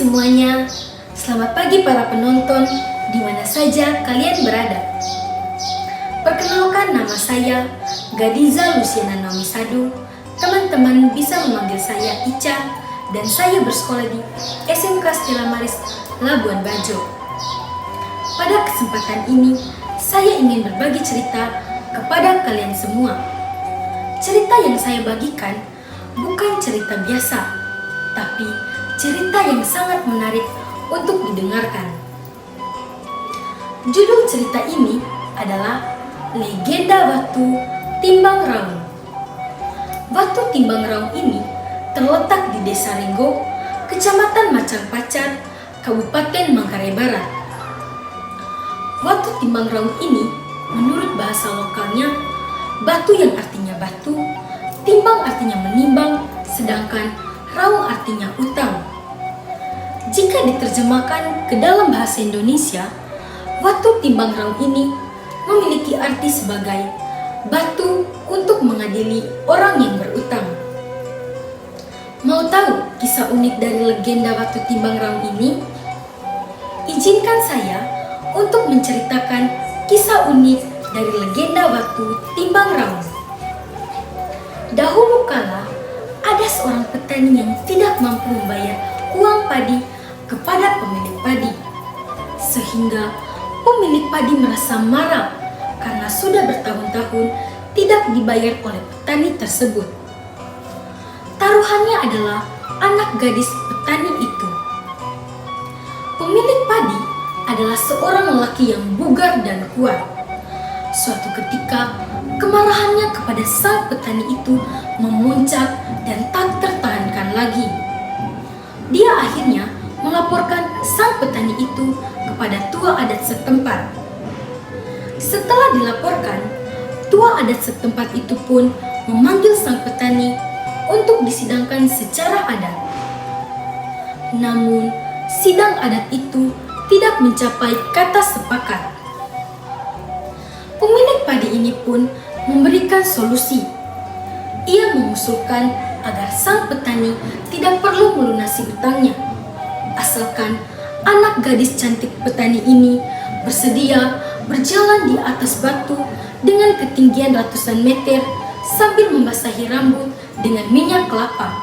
semuanya, selamat pagi para penonton di mana saja kalian berada. Perkenalkan, nama saya Gadiza Luciana Naomi Sadu. Teman-teman bisa memanggil saya Ica dan saya bersekolah di SMK Stella Maris Labuan Bajo. Pada kesempatan ini, saya ingin berbagi cerita kepada kalian semua. Cerita yang saya bagikan bukan cerita biasa, tapi cerita yang sangat menarik untuk didengarkan. Judul cerita ini adalah Legenda Batu Timbang Raung. Batu Timbang Raung ini terletak di Desa Renggo, Kecamatan Macang Pacar, Kabupaten Manggarai Barat. Batu Timbang Raung ini menurut bahasa lokalnya batu yang artinya batu, timbang artinya menimbang, sedangkan raung artinya utang. Jika diterjemahkan ke dalam bahasa Indonesia, batu timbang raung ini memiliki arti sebagai batu untuk mengadili orang yang berutang. Mau tahu kisah unik dari legenda batu timbang raung ini? Izinkan saya untuk menceritakan kisah unik dari legenda batu timbang raung. Dahulu kala, ada seorang petani yang tidak mampu membayar uang padi kepada pemilik padi. Sehingga pemilik padi merasa marah karena sudah bertahun-tahun tidak dibayar oleh petani tersebut. Taruhannya adalah anak gadis petani itu. Pemilik padi adalah seorang lelaki yang bugar dan kuat. Suatu ketika, kemarahannya kepada sang petani itu memuncak dan tak tertahankan lagi. Dia akhirnya melaporkan sang petani itu kepada tua adat setempat. Setelah dilaporkan, tua adat setempat itu pun memanggil sang petani untuk disidangkan secara adat. Namun, sidang adat itu tidak mencapai kata sepakat. Pemilik padi ini pun memberikan solusi. Ia mengusulkan agar sang petani tidak perlu melunasi utangnya, asalkan anak gadis cantik petani ini bersedia berjalan di atas batu dengan ketinggian ratusan meter sambil membasahi rambut dengan minyak kelapa,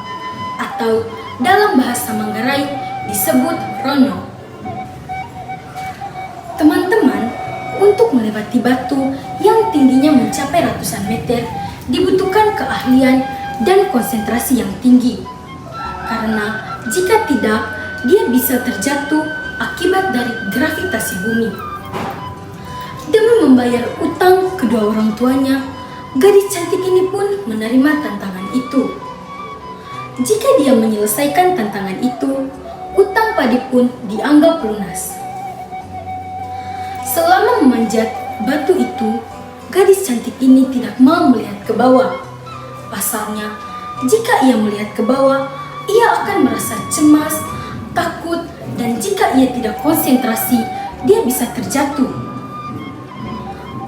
atau dalam bahasa Manggarai disebut rono. Teman-teman, untuk melewati batu yang tingginya mencapai ratusan meter dibutuhkan keahlian dan konsentrasi yang tinggi. Karena jika tidak, dia bisa terjatuh akibat dari gravitasi bumi. Demi membayar utang kedua orang tuanya, gadis cantik ini pun menerima tantangan itu. Jika dia menyelesaikan tantangan itu, utang padi pun dianggap lunas. Selama memanjat batu itu, gadis cantik ini tidak mau melihat ke bawah. Pasalnya, jika ia melihat ke bawah, ia akan merasa cemas, takut, dan jika ia tidak konsentrasi, dia bisa terjatuh.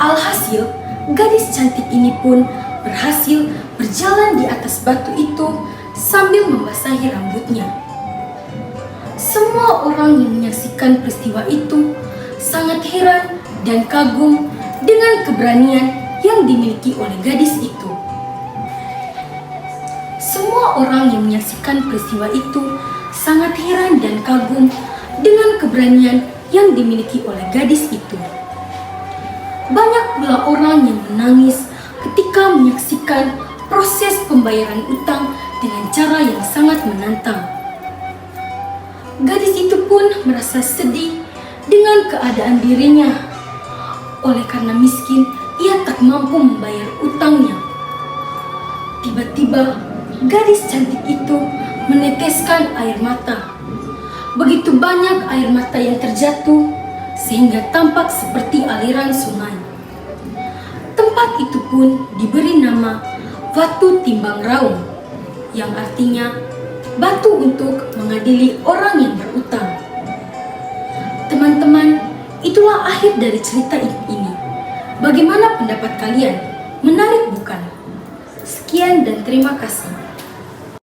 Alhasil, gadis cantik ini pun berhasil berjalan di atas batu itu sambil membasahi rambutnya. Semua orang yang menyaksikan peristiwa itu sangat heran dan kagum dengan keberanian yang dimiliki oleh gadis itu. Semua orang yang menyaksikan peristiwa itu sangat heran dan kagum dengan keberanian yang dimiliki oleh gadis itu. Banyak pula orang yang menangis ketika menyaksikan proses pembayaran utang dengan cara yang sangat menantang. Gadis itu pun merasa sedih dengan keadaan dirinya. Oleh karena miskin, ia tak mampu membayar utangnya. Tiba-tiba, gadis cantik itu meneteskan air mata. Begitu banyak air mata yang terjatuh, sehingga tampak seperti aliran sungai. Tempat itu pun diberi nama Batu Timbang Raung, yang artinya batu untuk mengadili orang yang berutang. Teman-teman, itulah akhir dari cerita ini. Bagaimana pendapat kalian? Menarik bukan? Sekian dan terima kasih.